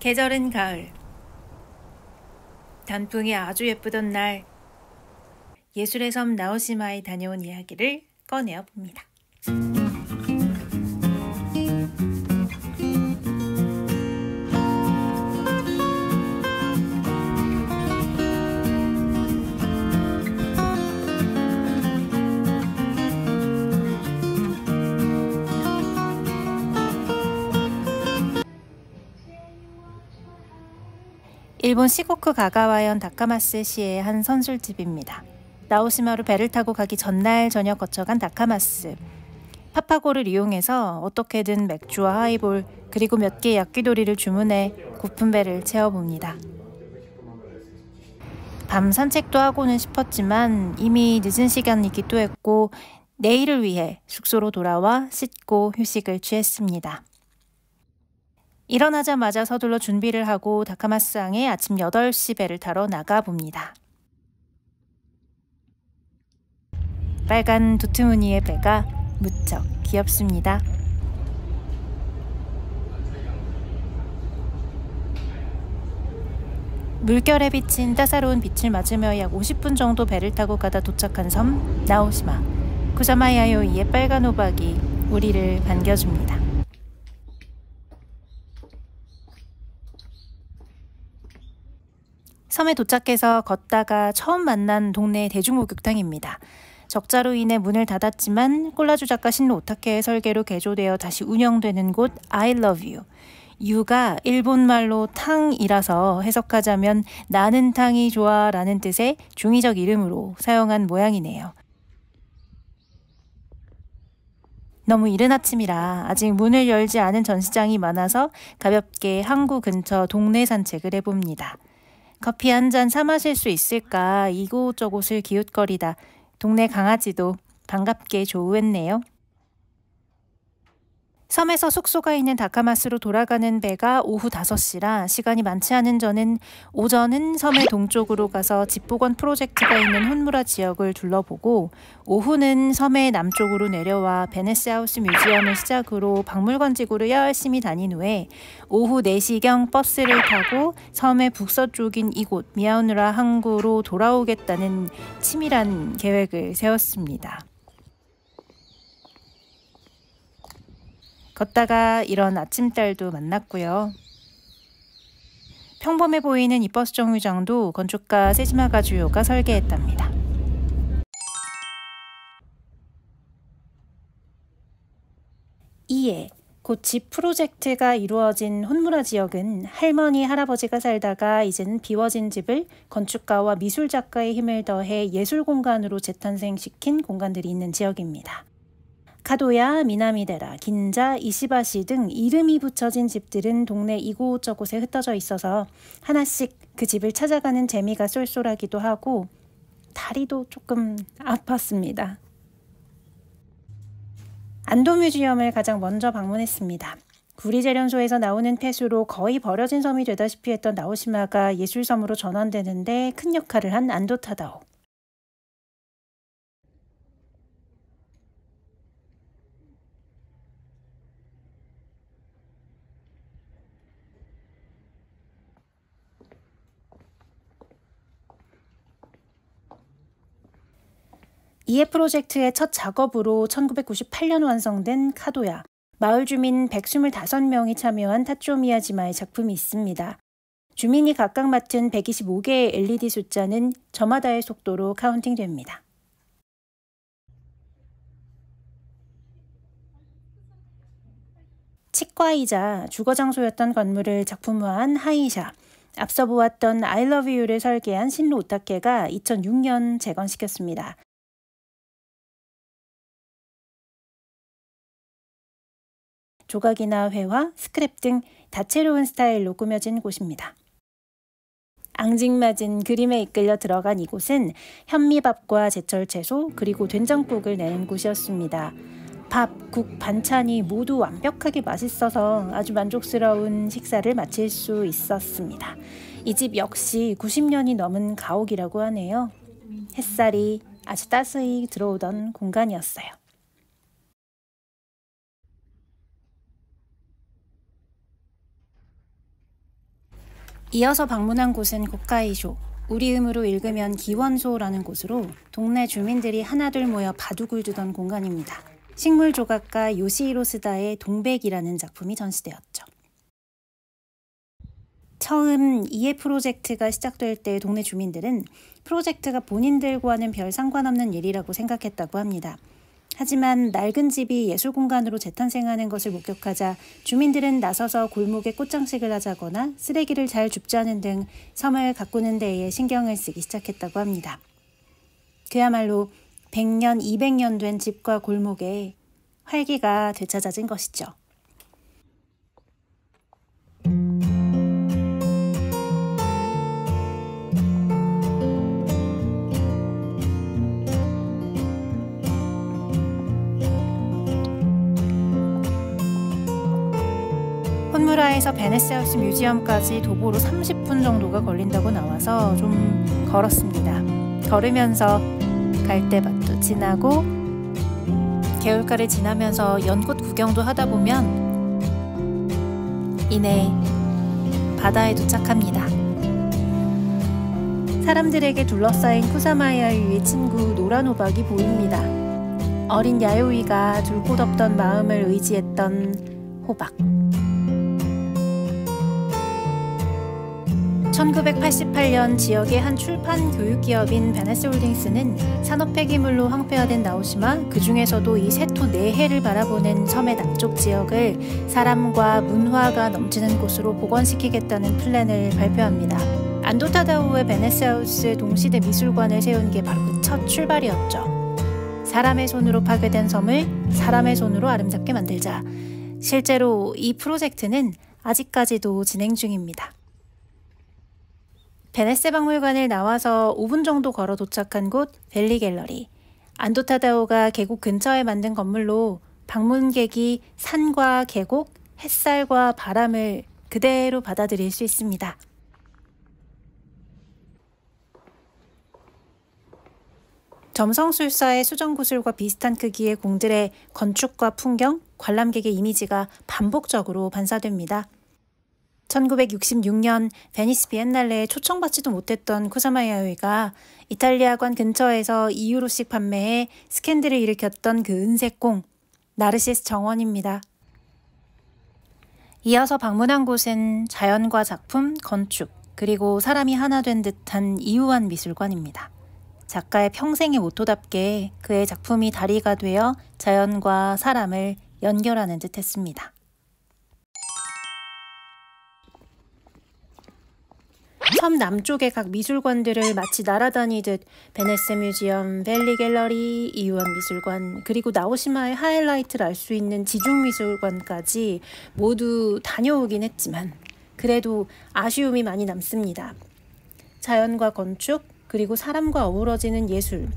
계절은 가을. 단풍이 아주 예쁘던 날, 예술의 섬 나오시마에 다녀온 이야기를 꺼내어 봅니다. 일본 시코쿠 가가와현 다카마스시의 한 선술집입니다. 나오시마로 배를 타고 가기 전날 저녁 거쳐간 다카마스. 파파고를 이용해서 어떻게든 맥주와 하이볼 그리고 몇 개의 야끼도리를 주문해 고픈 배를 채워봅니다. 밤 산책도 하고는 싶었지만 이미 늦은 시간이기도 했고 내일을 위해 숙소로 돌아와 씻고 휴식을 취했습니다. 일어나자마자 서둘러 준비를 하고 다카마스항에 아침 8시 배를 타러 나가봅니다. 빨간 두트무늬의 배가 무척 귀엽습니다. 물결에 비친 따사로운 빛을 맞으며 약 50분 정도 배를 타고 가다 도착한 섬 나오시마. 구사마야요이의 빨간 호박이 우리를 반겨줍니다. 섬에 도착해서 걷다가 처음 만난 동네 대중목욕탕입니다. 적자로 인해 문을 닫았지만 콜라주 작가 신로 오타케의 설계로 개조되어 다시 운영되는 곳 I love you. 유가 일본말로 탕이라서 해석하자면 나는 탕이 좋아 라는 뜻의 중의적 이름으로 사용한 모양이네요. 너무 이른 아침이라 아직 문을 열지 않은 전시장이 많아서 가볍게 항구 근처 동네 산책을 해봅니다. 커피 한 잔 사 마실 수 있을까 이곳저곳을 기웃거리다 동네 강아지도 반갑게 조우했네요. 섬에서 숙소가 있는 다카마스로 돌아가는 배가 오후 5시라 시간이 많지 않은 저는 오전은 섬의 동쪽으로 가서 집보건 프로젝트가 있는 혼무라 지역을 둘러보고 오후는 섬의 남쪽으로 내려와 베네스하우스 뮤지엄을 시작으로 박물관 지구를 열심히 다닌 후에 오후 4시경 버스를 타고 섬의 북서쪽인 이곳 미야오누라 항구로 돌아오겠다는 치밀한 계획을 세웠습니다. 걷다가 이런 아침달도 만났고요. 평범해 보이는 이 버스 정류장도 건축가 세지마 가주요가 설계했답니다. 이에 곧 집 프로젝트가 이루어진 혼무라 지역은 할머니, 할아버지가 살다가 이제는 비워진 집을 건축가와 미술작가의 힘을 더해 예술공간으로 재탄생시킨 공간들이 있는 지역입니다. 카도야, 미나미데라, 긴자, 이시바시 등 이름이 붙여진 집들은 동네 이곳저곳에 흩어져 있어서 하나씩 그 집을 찾아가는 재미가 쏠쏠하기도 하고 다리도 조금 아팠습니다. 안도 뮤지엄을 가장 먼저 방문했습니다. 구리재련소에서 나오는 폐수로 거의 버려진 섬이 되다시피 했던 나오시마가 예술섬으로 전환되는데 큰 역할을 한 안도 타다오. 이해 프로젝트의 첫 작업으로 1998년 완성된 카도야, 마을 주민 125명이 참여한 타초미야지마의 작품이 있습니다. 주민이 각각 맡은 125개의 LED 숫자는 저마다의 속도로 카운팅됩니다. 치과이자 주거장소였던 건물을 작품화한 하이샤, 앞서 보았던 I love you를 설계한 신로 오타케가 2006년 재건시켰습니다. 조각이나 회화, 스크랩 등 다채로운 스타일로 꾸며진 곳입니다. 앙증맞은 그림에 이끌려 들어간 이곳은 현미밥과 제철 채소 그리고 된장국을 내는 곳이었습니다. 밥, 국, 반찬이 모두 완벽하게 맛있어서 아주 만족스러운 식사를 마칠 수 있었습니다. 이 집 역시 90년이 넘은 가옥이라고 하네요. 햇살이 아주 따스히 들어오던 공간이었어요. 이어서 방문한 곳은 홋카이쇼, 우리음으로 읽으면 기원소라는 곳으로 동네 주민들이 하나둘 모여 바둑을 두던 공간입니다. 식물 조각가 요시히로 스다의 동백이라는 작품이 전시되었죠. 처음 이해 프로젝트가 시작될 때 동네 주민들은 프로젝트가 본인들과는 별 상관없는 일이라고 생각했다고 합니다. 하지만 낡은 집이 예술공간으로 재탄생하는 것을 목격하자 주민들은 나서서 골목에 꽃장식을 하자거나 쓰레기를 잘 줍자는 등 섬을 가꾸는 데에 신경을 쓰기 시작했다고 합니다. 그야말로 100년, 200년 된 집과 골목에 활기가 되찾아진 것이죠. 혼무라에서 베네스하우스 뮤지엄까지 도보로 30분 정도가 걸린다고 나와서 좀 걸었습니다. 걸으면서 갈대밭도 지나고 개울가를 지나면서 연꽃 구경도 하다 보면 이내 바다에 도착합니다. 사람들에게 둘러싸인 쿠사마야유의 친구 노란 호박이 보입니다. 어린 야요이가 둘 곳 없던 마음을 의지했던 호박. 1988년 지역의 한 출판 교육기업인 베네스홀딩스는 산업 폐기물로 황폐화된 나오시마, 그 중에서도 이 세토 내해를 바라보는 섬의 남쪽 지역을 사람과 문화가 넘치는 곳으로 복원시키겠다는 플랜을 발표합니다. 안도 타다오의 베네스하우스 동시대 미술관을 세운 게 바로 그 첫 출발이었죠. 사람의 손으로 파괴된 섬을 사람의 손으로 아름답게 만들자. 실제로 이 프로젝트는 아직까지도 진행 중입니다. 베네스 박물관을 나와서 5분 정도 걸어 도착한 곳 벨리 갤러리. 안도 타다오가 계곡 근처에 만든 건물로 방문객이 산과 계곡, 햇살과 바람을 그대로 받아들일 수 있습니다. 점성술사의 수정구슬과 비슷한 크기의 공들의 건축과 풍경, 관람객의 이미지가 반복적으로 반사됩니다. 1966년 베니스 비엔날레에 초청받지도 못했던 쿠사마야요이가 이탈리아관 근처에서 2유로씩 판매해 스캔들을 일으켰던 그 은색공, 나르시스 정원입니다. 이어서 방문한 곳은 자연과 작품, 건축, 그리고 사람이 하나 된 듯한 이우한 미술관입니다. 작가의 평생의 모토답게 그의 작품이 다리가 되어 자연과 사람을 연결하는 듯 했습니다. 섬 남쪽의 각 미술관들을 마치 날아다니듯 베네스 뮤지엄, 벨리 갤러리, 이유한 미술관, 그리고 나오시마의 하이라이트를 알 수 있는 지중미술관까지 모두 다녀오긴 했지만 그래도 아쉬움이 많이 남습니다. 자연과 건축, 그리고 사람과 어우러지는 예술,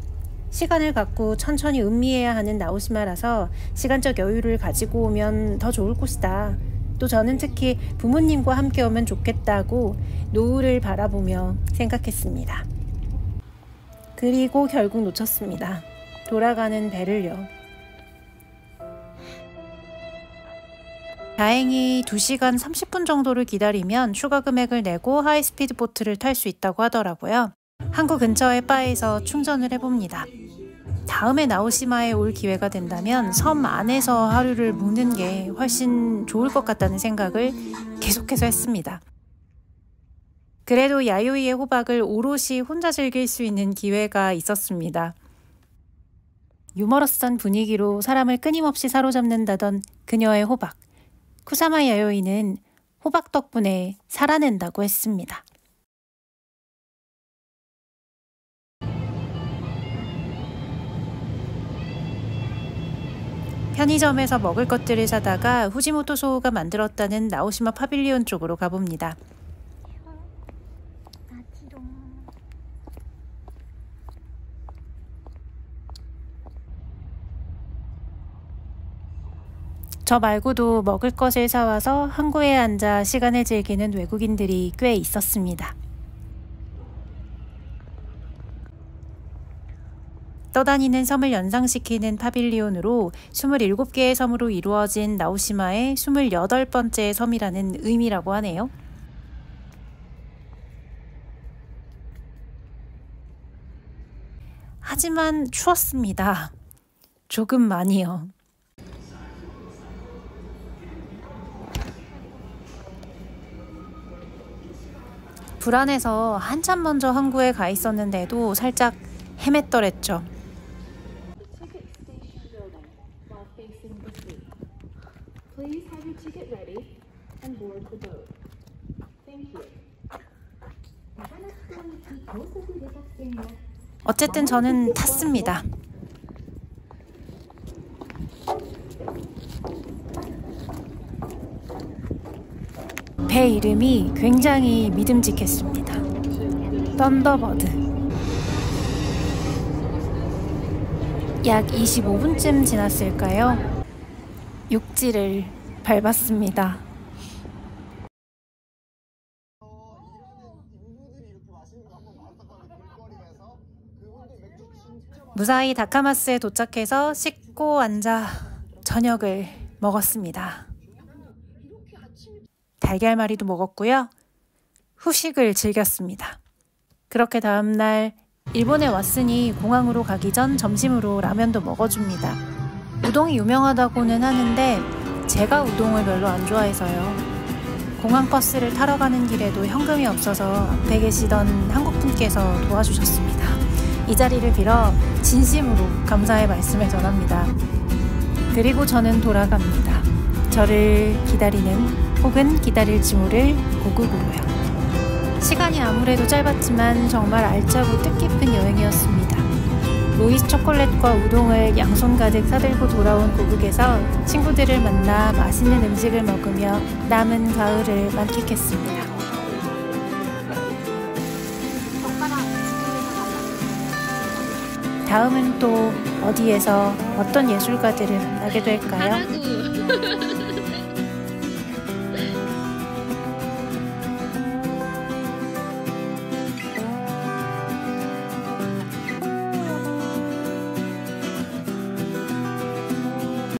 시간을 갖고 천천히 음미해야 하는 나오시마라서 시간적 여유를 가지고 오면 더 좋을 곳이다. 또 저는 특히 부모님과 함께 오면 좋겠다고 노을을 바라보며 생각했습니다. 그리고 결국 놓쳤습니다. 돌아가는 배를요. 다행히 2시간 30분 정도를 기다리면 추가 금액을 내고 하이스피드 보트를 탈 수 있다고 하더라고요. 항구 근처의 바에서 충전을 해봅니다. 다음에 나오시마에 올 기회가 된다면 섬 안에서 하루를 묵는 게 훨씬 좋을 것 같다는 생각을 계속해서 했습니다. 그래도 야요이의 호박을 오롯이 혼자 즐길 수 있는 기회가 있었습니다. 유머러스한 분위기로 사람을 끊임없이 사로잡는다던 그녀의 호박. 쿠사마 야요이는 호박 덕분에 살아낸다고 했습니다. 편의점에서 먹을 것들을 사다가 후지모토 소호가 만들었다는 나오시마 파빌리온 쪽으로 가봅니다. 저 말고도 먹을 것을 사와서 항구에 앉아 시간을 즐기는 외국인들이 꽤 있었습니다. 떠다니는 섬을 연상시키는 파빌리온으로 27개의 섬으로 이루어진 나오시마의 28번째 섬이라는 의미라고 하네요. 하지만 추웠습니다. 조금 많이요. 불안해서 한참 먼저 항구에 가 있었는데도 살짝 헤맸더랬죠. 어쨌든 저는 탔습니다. 배 이름이 굉장히 믿음직했습니다. 썬더버드. 약 25분쯤 지났을까요? 육지를 밟았습니다. 무사히 다카마스에 도착해서 씻고 앉아 저녁을 먹었습니다. 달걀말이도 먹었고요. 후식을 즐겼습니다. 그렇게 다음날 일본에 왔으니 공항으로 가기 전 점심으로 라면도 먹어줍니다. 우동이 유명하다고는 하는데 제가 우동을 별로 안 좋아해서요. 공항 버스를 타러 가는 길에도 현금이 없어서 앞에 계시던 한국분께서 도와주셨습니다. 이 자리를 빌어 진심으로 감사의 말씀을 전합니다. 그리고 저는 돌아갑니다. 저를 기다리는 혹은 기다릴지 모를 고국으로요. 시간이 아무래도 짧았지만 정말 알차고 뜻깊은 여행이었습니다. 로이스 초콜릿과 우동을 양손 가득 사들고 돌아온 고국에서 친구들을 만나 맛있는 음식을 먹으며 남은 가을을 만끽했습니다. 다음은 또 어디에서 어떤 예술가들을 만나게 될까요?